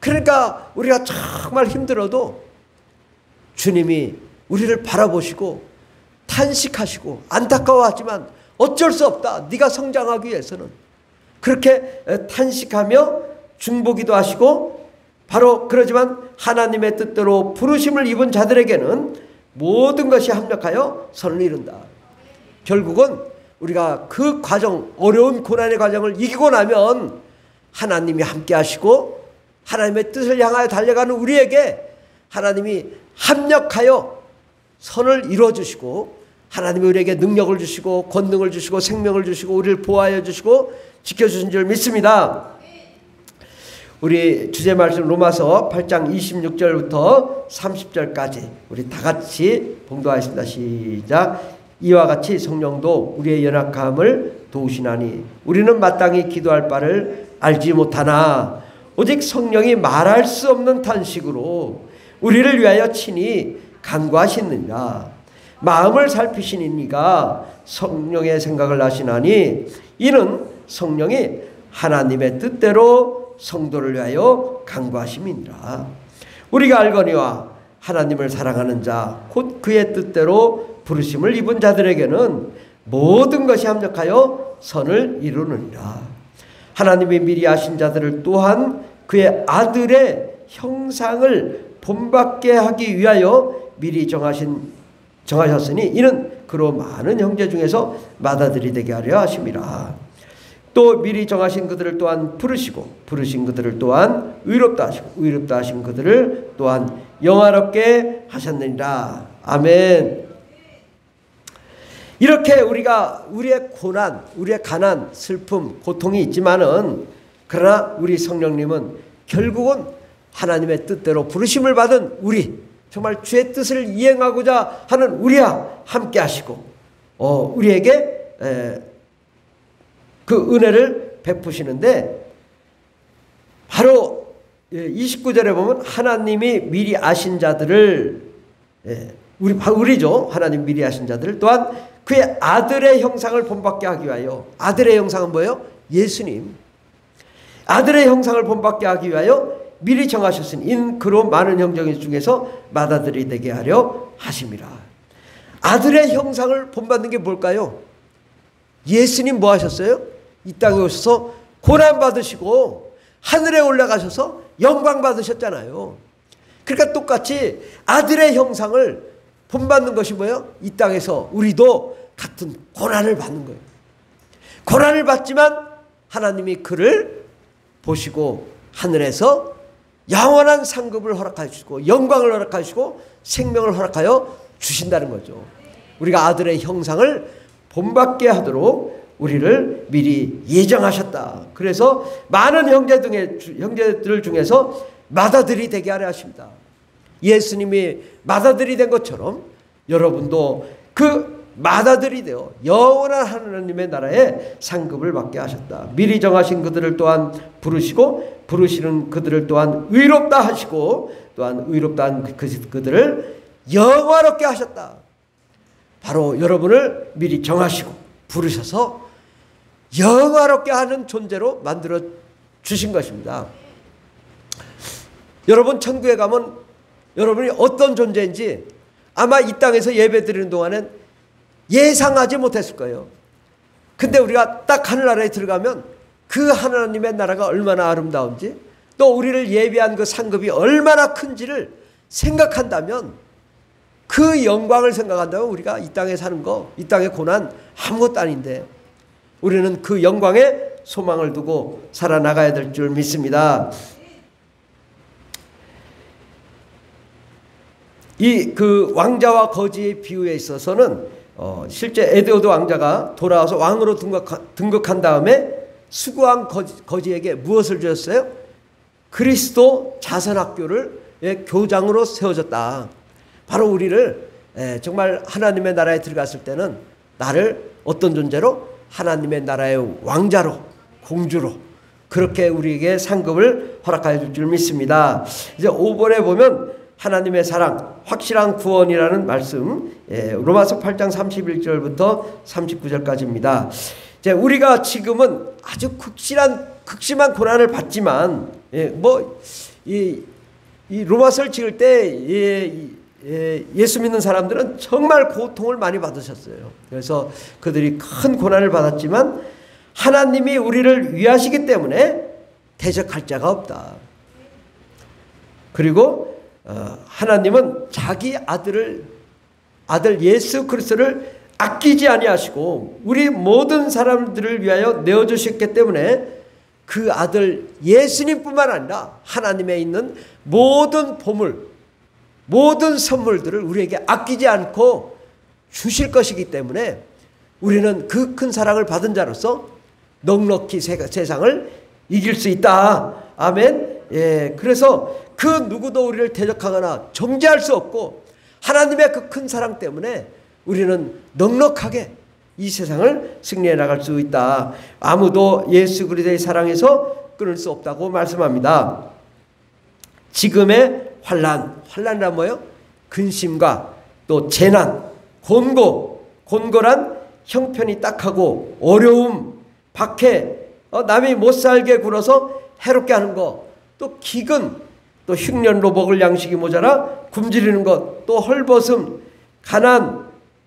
그러니까 우리가 정말 힘들어도 주님이 우리를 바라보시고 탄식하시고 안타까워하지만 어쩔 수 없다. 네가 성장하기 위해서는. 그렇게 탄식하며 중보기도 하시고 바로 그러지만 하나님의 뜻대로 부르심을 입은 자들에게는 모든 것이 합력하여 선을 이룬다. 결국은 우리가 그 과정, 어려운 고난의 과정을 이기고 나면 하나님이 함께 하시고 하나님의 뜻을 향하여 달려가는 우리에게 하나님이 합력하여 선을 이루어주시고 하나님이 우리에게 능력을 주시고 권능을 주시고 생명을 주시고 우리를 보호하여 주시고 지켜주신 줄 믿습니다. 우리 주제 말씀 로마서 8장 26절부터 30절까지 우리 다 같이 봉독하겠습니다. 시작. 이와 같이 성령도 우리의 연약함을 도우시나니 우리는 마땅히 기도할 바를 알지 못하나 오직 성령이 말할 수 없는 탄식으로 우리를 위하여 친히 간구하시느니라. 마음을 살피시는 이가 성령의 생각을 아시나니 이는 성령이 하나님의 뜻대로 성도를 위하여 간구하심이니라. 우리가 알거니와 하나님을 사랑하는 자 곧 그의 뜻대로 부르심을 입은 자들에게는 모든 것이 합력하여 선을 이루느니라. 하나님이 미리 아신 자들을 또한 그의 아들의 형상을 본받게 하기 위하여 미리 정하셨으니 이는 그로 많은 형제 중에서 맏아들이 되게 하려 하심이라. 또 미리 정하신 그들을 또한 부르시고 부르신 그들을 또한 의롭다 하시고 의롭다 하신 그들을 또한 영화롭게 하셨느니라. 아멘. 이렇게 우리가 우리의 고난, 우리의 가난, 슬픔, 고통이 있지만은 그러나 우리 성령님은 결국은 하나님의 뜻대로 부르심을 받은 우리, 정말 주의 뜻을 이행하고자 하는 우리와 함께 하시고 우리에게 그 은혜를 베푸시는데 바로 29절에 보면 하나님이 미리 아신 자들을 우리죠. 하나님 미리 아신 자들을 또한 그의 아들의 형상을 본받게 하기 위하여. 아들의 형상은 뭐예요? 예수님. 아들의 형상을 본받게 하기 위하여 미리 정하셨으니 인 그로 많은 형제 중에서 맏아들이 되게 하려 하심이라. 아들의 형상을 본받는 게 뭘까요? 예수님 뭐 하셨어요? 이 땅에 오셔서 고난 받으시고 하늘에 올라가셔서 영광 받으셨잖아요. 그러니까 똑같이 아들의 형상을 본받는 것이 뭐예요? 이 땅에서 우리도 같은 고난을 받는 거예요. 고난을 받지만 하나님이 그를 보시고 하늘에서 영원한 상급을 허락하여 주시고 영광을 허락하여 주시고 생명을 허락하여 주신다는 거죠. 우리가 아들의 형상을 본받게 하도록 우리를 미리 예정하셨다. 그래서 많은 형제들 중에서 맏아들이 되게 하려 하십니다. 예수님이 맏아들이 된 것처럼 여러분도 그 맏아들이 되어 영원한 하나님의 나라에 상급을 받게 하셨다. 미리 정하신 그들을 또한 부르시고 부르시는 그들을 또한 의롭다 하시고 또한 의롭다 한 그들을 영화롭게 하셨다. 바로 여러분을 미리 정하시고 부르셔서 영화롭게 하는 존재로 만들어 주신 것입니다. 여러분 천국에 가면 여러분이 어떤 존재인지 아마 이 땅에서 예배 드리는 동안엔 예상하지 못했을 거예요. 근데 우리가 딱 하늘나라에 들어가면 그 하나님의 나라가 얼마나 아름다운지 또 우리를 예비한 그 상급이 얼마나 큰지를 생각한다면 그 영광을 생각한다면 우리가 이 땅에 사는 거, 이 땅의 고난 아무것도 아닌데 우리는 그 영광에 소망을 두고 살아나가야 될 줄 믿습니다. 이 그 왕자와 거지의 비유에 있어서는 실제 에드워드 왕자가 돌아와서 왕으로 등극한 다음에 수고한 거지에게 무엇을 주었어요? 그리스도 자선학교를 교장으로 세워줬다. 바로 우리를 정말 하나님의 나라에 들어갔을 때는 나를 어떤 존재로? 하나님의 나라의 왕자로, 공주로 그렇게 우리에게 상급을 허락하여 줄 줄 믿습니다. 이제 5번에 보면 하나님의 사랑, 확실한 구원이라는 말씀, 로마서 8장 31절부터 39절까지입니다. 이제 우리가 지금은 아주 극심한 고난을 받지만, 이 로마서를 찍을 때 예수 믿는 사람들은 정말 고통을 많이 받으셨어요. 그래서 그들이 큰 고난을 받았지만 하나님이 우리를 위하시기 때문에 대적할 자가 없다. 그리고 하나님은 자기 아들 예수 그리스도를 아끼지 아니하시고 우리 모든 사람들을 위하여 내어주셨기 때문에 그 아들 예수님뿐만 아니라 하나님에 있는 모든 보물, 모든 선물들을 우리에게 아끼지 않고 주실 것이기 때문에 우리는 그 큰 사랑을 받은 자로서 넉넉히 세상을 이길 수 있다. 아멘. 예, 그래서 그 누구도 우리를 대적하거나 정죄할 수 없고 하나님의 그 큰 사랑 때문에 우리는 넉넉하게 이 세상을 승리해 나갈 수 있다. 아무도 예수 그리스도의 사랑에서 끊을 수 없다고 말씀합니다. 지금의 환난이란 뭐예요? 근심과 또 재난, 곤고란 형편이 딱하고 어려움, 박해, 남이 못 살게 굴어서 해롭게 하는 것, 또 기근, 또 흉년로 먹을 양식이 모자라 굶주리는 것, 또 헐벗음, 가난,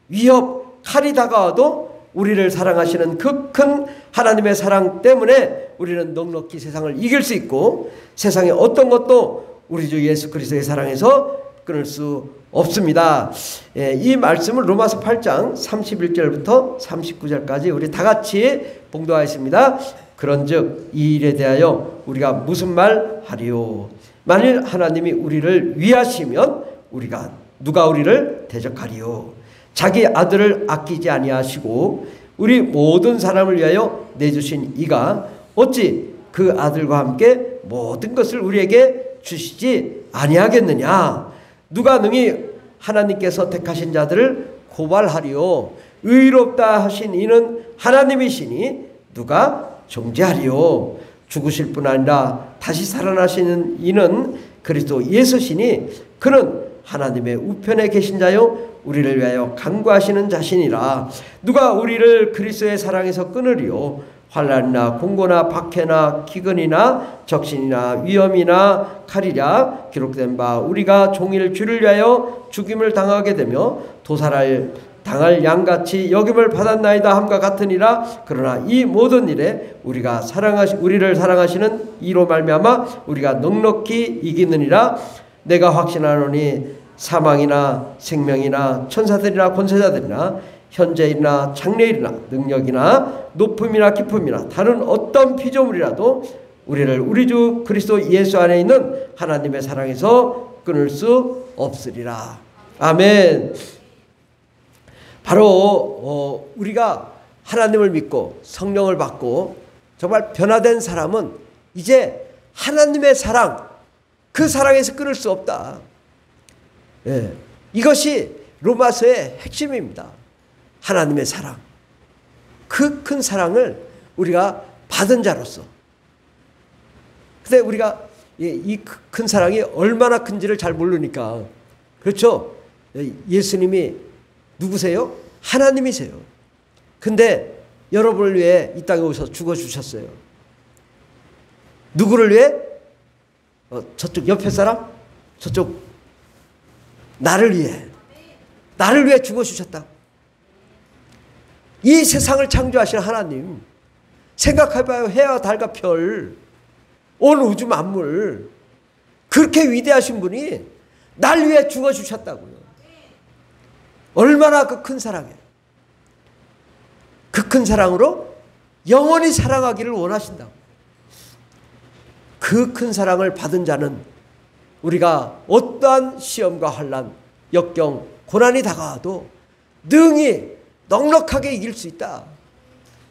위협, 칼이 다가와도 우리를 사랑하시는 그 큰 하나님의 사랑 때문에 우리는 넉넉히 세상을 이길 수 있고 세상의 어떤 것도 우리 주 예수 그리스도의 사랑에서 끊을 수 없습니다. 이 말씀을 로마서 8장 31절부터 39절까지 우리 다 같이 봉독하겠습니다. 그런즉 이 일에 대하여 우리가 무슨 말 하리요? 만일 하나님이 우리를 위하시면 누가 우리를 대적하리요? 자기 아들을 아끼지 아니하시고 우리 모든 사람을 위하여 내주신 이가 어찌 그 아들과 함께 모든 것을 우리에게 주시지 아니하겠느냐? 누가 능히 하나님께서 택하신 자들을 고발하리요? 의롭다 하신 이는 하나님이시니 누가 정죄하리요? 죽으실 뿐 아니라 다시 살아나시는 이는 그리스도 예수시니 그는 하나님의 우편에 계신 자요 우리를 위하여 간구하시는 자신이라. 누가 우리를 그리스도의 사랑에서 끊으리요? 환난이나 공고나 박해나 기근이나 적신이나 위험이나 칼이랴. 기록된 바 우리가 종일 주를 위하여 죽임을 당하게 되며 도살을 당할 양같이 여김을 받았나이다 함과 같으니라. 그러나 이 모든 일에 우리를 사랑하시는 이로 말미암아 우리가 넉넉히 이기느니라. 내가 확신하노니 사망이나 생명이나 천사들이나 권세자들이나 현재이나 장래이나 능력이나 높음이나 깊음이나 다른 어떤 피조물이라도 우리를 우리 주 그리스도 예수 안에 있는 하나님의 사랑에서 끊을 수 없으리라. 아멘. 바로 우리가 하나님을 믿고 성령을 받고 정말 변화된 사람은 이제 하나님의 사랑, 그 사랑에서 끊을 수 없다. 예, 이것이 로마서의 핵심입니다. 하나님의 사랑, 그 큰 사랑을 우리가 받은 자로서. 근데 우리가 이 큰 사랑이 얼마나 큰지를 잘 모르니까, 그렇죠? 예수님이 누구세요? 하나님이세요. 근데 여러분을 위해 이 땅에 오셔서 죽어주셨어요. 누구를 위해? 저쪽 옆에 사람? 저쪽 나를 위해 죽어주셨다. 이 세상을 창조하신 하나님, 생각해봐요. 해와 달과 별, 온 우주 만물, 그렇게 위대하신 분이 날 위해 죽어주셨다고요. 얼마나 그 큰 사랑이에요. 그 큰 사랑으로 영원히 사랑하기를 원하신다고. 그 큰 사랑을 받은 자는 우리가 어떠한 시험과 환난, 역경, 고난이 다가와도 능히 넉넉하게 이길 수 있다.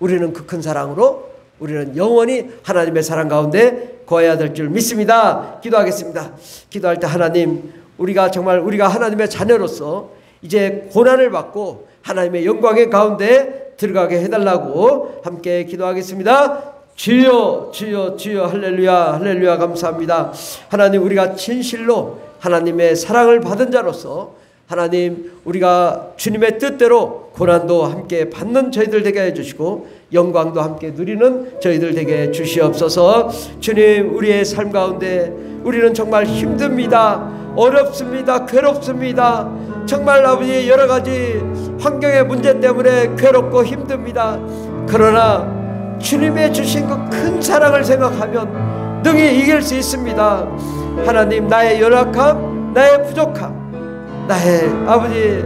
우리는 그 큰 사랑으로 우리는 영원히 하나님의 사랑 가운데 거해야 될 줄 믿습니다. 기도하겠습니다. 기도할 때 하나님, 우리가 하나님의 자녀로서 이제 고난을 받고 하나님의 영광의 가운데 들어가게 해달라고 함께 기도하겠습니다. 주여 주여 주여 할렐루야 할렐루야 감사합니다. 하나님, 우리가 진실로 하나님의 사랑을 받은 자로서 하나님, 우리가 주님의 뜻대로 고난도 함께 받는 저희들 되게 해주시고 영광도 함께 누리는 저희들 되게 해주시옵소서. 주님, 우리의 삶 가운데 우리는 정말 힘듭니다. 어렵습니다. 괴롭습니다. 정말 아버지, 여러 가지 환경의 문제 때문에 괴롭고 힘듭니다. 그러나 주님의 주신 그 큰 사랑을 생각하면 능히 이길 수 있습니다. 하나님, 나의 연약함, 나의 부족함, 나의 아버지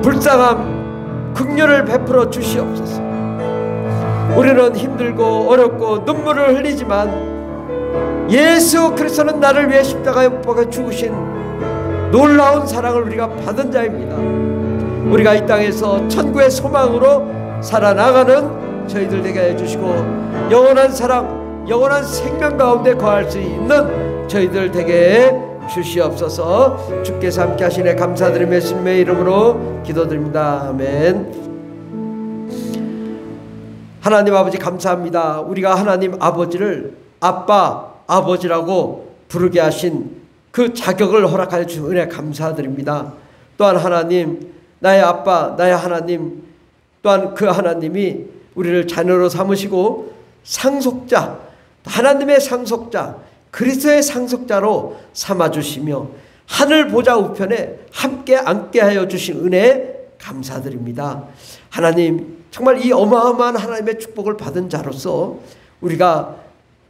불쌍함, 긍휼을 베풀어 주시옵소서. 우리는 힘들고 어렵고 눈물을 흘리지만 예수 그리스도는 나를 위해 십자가에 못 박아 죽으신 놀라운 사랑을 우리가 받은 자입니다. 우리가 이 땅에서 천국의 소망으로 살아나가는 저희들 되게 해주시고 영원한 사랑, 영원한 생명 가운데 거할 수 있는 저희들 되게 주시옵소서. 주께서 함께 하시네 감사드리며 예수님의 이름으로 기도드립니다. 아멘. 하나님 아버지, 감사합니다. 우리가 하나님 아버지를 아빠, 아버지라고 부르게 하신 그 자격을 허락하여 주신 은혜 감사드립니다. 또한 하나님, 나의 아빠, 나의 하나님, 또한 그 하나님이 우리를 자녀로 삼으시고 상속자, 하나님의 상속자, 그리스도의 상속자로 삼아주시며 하늘 보좌 우편에 함께 앉게 하여 주신 은혜 감사드립니다. 하나님, 정말 이 어마어마한 하나님의 축복을 받은 자로서 우리가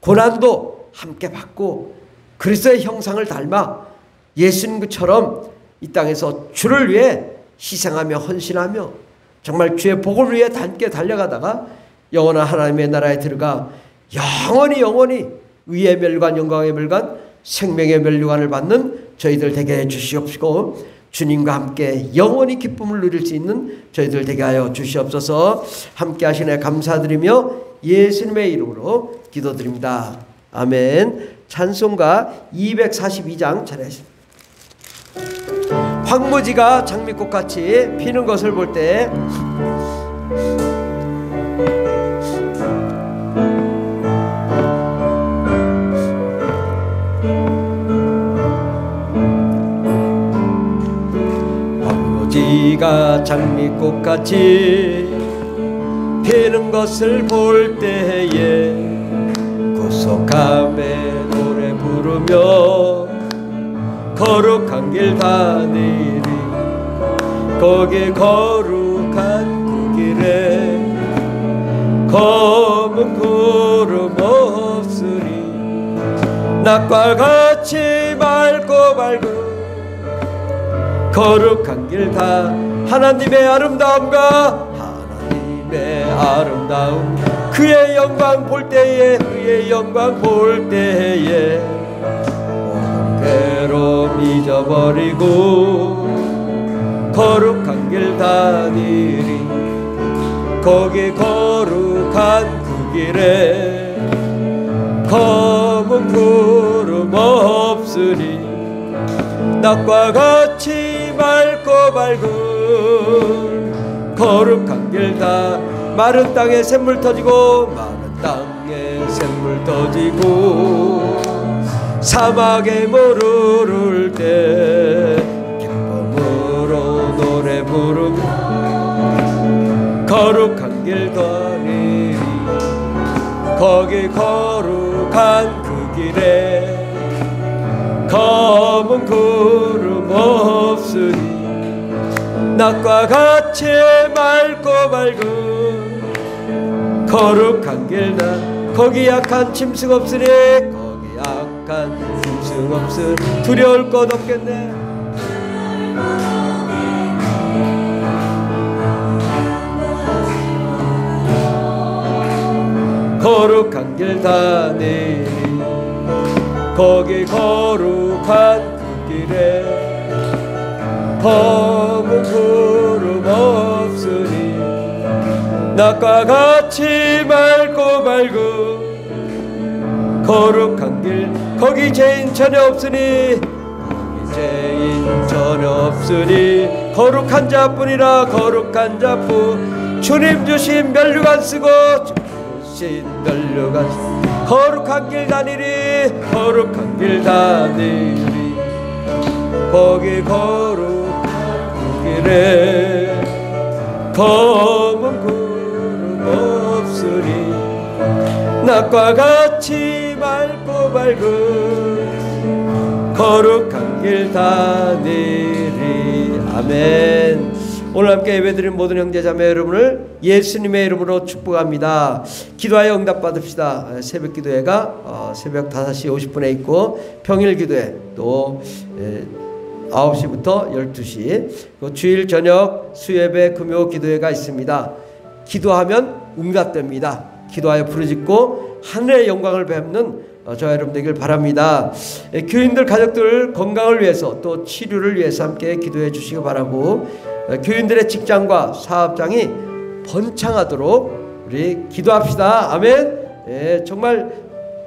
고난도 함께 받고 그리스도의 형상을 닮아 예수님처럼 이 땅에서 주를 위해 희생하며 헌신하며 정말 주의 복을 위해 함께 달려가다가 영원한 하나님의 나라에 들어가 영원히 의의 멸관, 영광의 멸관, 생명의 멸류관을 받는 저희들 되게 해주시옵시고 주님과 함께 영원히 기쁨을 누릴 수 있는 저희들 되게 하여 주시옵소서. 함께 하시네 감사드리며 예수님의 이름으로 기도드립니다. 아멘. 찬송가 242장 찬양하십니다. 황무지가 장미꽃같이 피는 것을 볼 때 황무지가 장미꽃같이 피는 것을 볼 때에 구속함에 노래 부르며 거룩한 길 다니리. 거기 거룩한 그 길에 검은 구름 없으리. 낮과 같이 맑고 밝은 거룩한 길 다 하나님의 아름다움과 하나님의 아름다움, 그의 영광 볼 때에, 그의 영광 볼 때에 괴로움 잊어버리고 거룩한 길 다니리. 거기 거룩한 그 길에 검은 구름 없으니 낮과 같이 맑고 밝은 거룩한 길 다. 마른 땅에 샘물 터지고 마른 땅에 샘물 터지고 사막에 모르를 때 기쁨으로 노래 부르며 거룩한 길 다니리. 거기 거룩한 그 길에 검은 구름 없으니 낮과 같이 맑고 밝은 거룩한 길다. 거기 약한 짐승 없으니, 거기 약한 짐승 없으니 두려울 것 없겠네. 거룩한 길 다니리. 거기 거룩한 그 길에 검은 구름 없으니 낮과 같이 맑고 밝은 거룩한 길. 거기 죄인 전혀 없으니, 거기 죄인 전혀 없으니 거룩한 자뿐이라. 거룩한 자뿐 주님 주신 멸류관 쓰고 주신 멸류관 거룩한 길 다니리. 거룩한 길 다니리. 거기 거룩한 길에 검은 구름 없으리 낮과 같이 맑고 밝은 거룩한 길 다니리. 아멘. 오늘 함께 예배드린 모든 형제자매 여러분을 예수님의 이름으로 축복합니다. 기도하여 응답 받읍시다. 새벽 기도회가 새벽 5시 50분에 있고 평일 기도회 또 9시부터 12시 주일 저녁 수예배 금요 기도회가 있습니다. 기도하면 응답됩니다. 기도하여 부르짖고 하늘의 영광을 뵙는 저와 여러분 되길 바랍니다. 교인들 가족들 건강을 위해서 또 치료를 위해서 함께 기도해 주시기 바라고, 교인들의 직장과 사업장이 번창하도록 우리 기도합시다. 아멘. 정말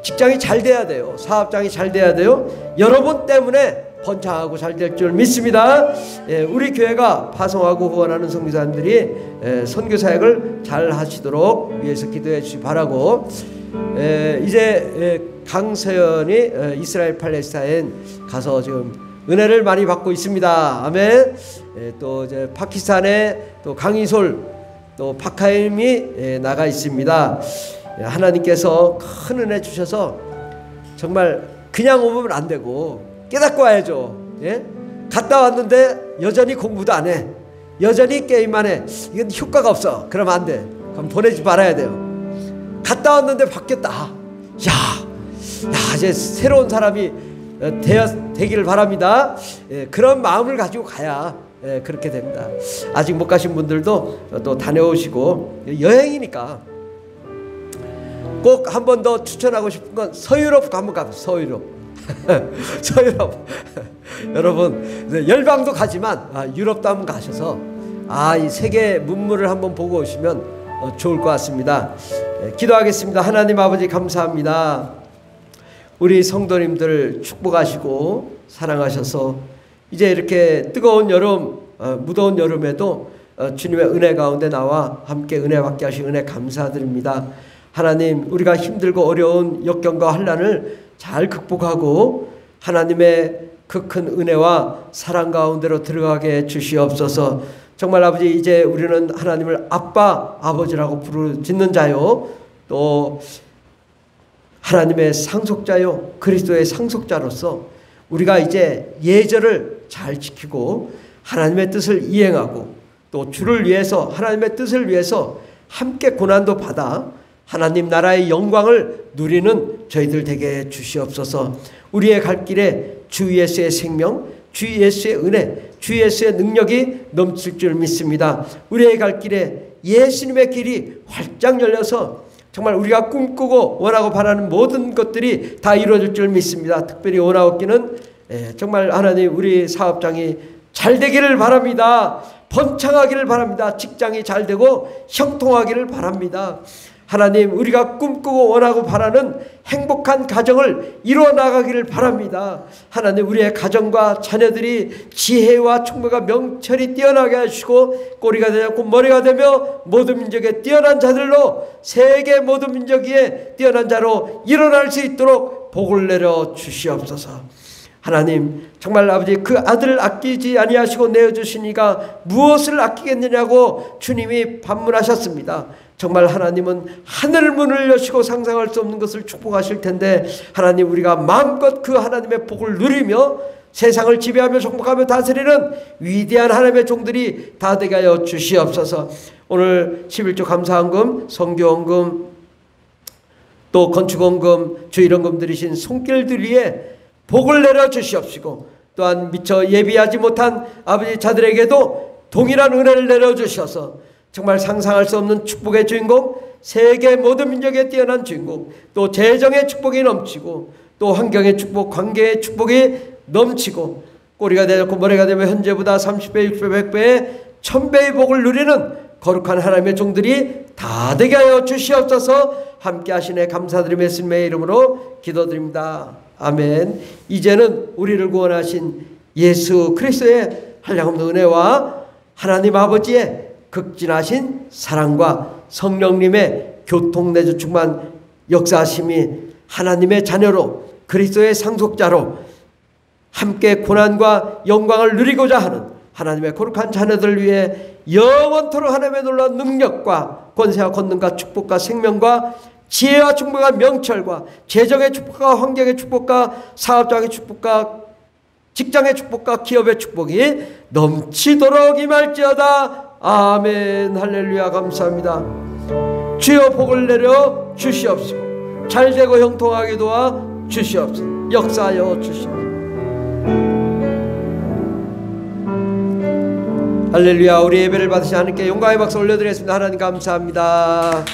직장이 잘 돼야 돼요. 사업장이 잘 돼야 돼요. 여러분 때문에 번창하고 잘 될 줄 믿습니다. 우리 교회가 파송하고 후원하는 선교사님들이 선교 사역을 잘 하시도록 위해서 기도해 주시기 바라고, 이제 강서연이 이스라엘 팔레스타인 가서 지금 은혜를 많이 받고 있습니다. 아멘. 또 이제 파키스탄에 또 강희솔 또 파카임이 나가 있습니다. 하나님께서 큰 은혜 주셔서 정말 그냥 오면 안 되고 깨닫고 와야죠. 예? 갔다 왔는데 여전히 공부도 안 해, 여전히 게임만 해, 이건 효과가 없어. 그러면 안 돼. 그럼 보내지 말아야 돼요. 갔다 왔는데 바뀌었다. 야 이제 새로운 사람이 되기를 바랍니다. 그런 마음을 가지고 가야 그렇게 됩니다. 아직 못 가신 분들도 또 다녀오시고, 여행이니까 꼭 한 번 더 추천하고 싶은 건 서유럽 한번 가보세요. 서유럽. 서유럽. 여러분 열방도 가지만 유럽도 한번 가셔서 이 세계 문물을 한번 보고 오시면 좋을 것 같습니다. 기도하겠습니다. 하나님 아버지 감사합니다. 우리 성도님들 축복하시고 사랑하셔서 이제 이렇게 뜨거운 여름, 무더운 여름에도 주님의 은혜 가운데 나와 함께 은혜 받게 하신 은혜 감사드립니다. 하나님, 우리가 힘들고 어려운 역경과 환난을 잘 극복하고 하나님의 그 큰 은혜와 사랑 가운데로 들어가게 주시옵소서. 정말 아버지, 이제 우리는 하나님을 아빠, 아버지라고 부르짖는 자요, 또 하나님의 상속자요, 그리스도의 상속자로서 우리가 이제 예절을 잘 지키고 하나님의 뜻을 이행하고 또 주를 위해서, 하나님의 뜻을 위해서 함께 고난도 받아 하나님 나라의 영광을 누리는 저희들 되게 주시옵소서. 우리의 갈 길에 주 예수의 생명, 주 예수의 은혜, 주 예수의 능력이 넘칠 줄 믿습니다. 우리의 갈 길에 예수님의 길이 활짝 열려서 정말 우리가 꿈꾸고 원하고 바라는 모든 것들이 다 이루어질 줄 믿습니다. 특별히 원하옵기는 정말 하나님, 우리 사업장이 잘 되기를 바랍니다. 번창하기를 바랍니다. 직장이 잘 되고 형통하기를 바랍니다. 하나님, 우리가 꿈꾸고 원하고 바라는 행복한 가정을 이루어 나가기를 바랍니다. 하나님, 우리의 가정과 자녀들이 지혜와 총명과 명철이 뛰어나게 하시고 꼬리가 되었고 머리가 되며 모든 민족의 뛰어난 자들로 세계 모든 민족 위에 뛰어난 자로 일어날 수 있도록 복을 내려 주시옵소서. 하나님, 정말 아버지, 그 아들을 아끼지 아니하시고 내어주시니까 무엇을 아끼겠느냐고 주님이 반문하셨습니다. 정말 하나님은 하늘 문을 여시고 상상할 수 없는 것을 축복하실 텐데, 하나님, 우리가 마음껏 그 하나님의 복을 누리며 세상을 지배하며 정복하며 다스리는 위대한 하나님의 종들이 다 되게 하여 주시옵소서. 오늘 11조 감사헌금, 선교헌금, 또 건축헌금, 주일헌금 드리신 손길들 위에 복을 내려 주시옵시고, 또한 미처 예비하지 못한 아버지 자들에게도 동일한 은혜를 내려 주셔서 정말 상상할 수 없는 축복의 주인공, 세계 모든 민족의 뛰어난 주인공, 또 재정의 축복이 넘치고 또 환경의 축복, 관계의 축복이 넘치고 꼬리가 되었고 머리가 되며 현재보다 30배, 60배, 100배의 1000배의 복을 누리는 거룩한 하나님의 종들이 다 되게 하여 주시옵소서. 함께 하시네 감사드리며 예수님의 이름으로 기도드립니다. 아멘. 이제는 우리를 구원하신 예수 그리스도의 한량없는 은혜와 하나님 아버지의 극진하신 사랑과 성령님의 교통내주 충만 역사하심이 하나님의 자녀로 그리스도의 상속자로 함께 고난과 영광을 누리고자 하는 하나님의 거룩한 자녀들을 위해 영원토록 하나님의 놀라운 능력과 권세와 권능과 축복과 생명과 지혜와 충분한 명철과 재정의 축복과 환경의 축복과 사업장의 축복과 직장의 축복과 기업의 축복이 넘치도록 임할지어다. 아멘. 할렐루야. 감사합니다. 주여 복을 내려 주시옵시고 잘되고 형통하게 도와 주시옵소서. 역사하여 주시옵소서. 할렐루야. 우리 예배를 받으신 하나님께 영광의 박수 올려드리겠습니다. 하나님 감사합니다.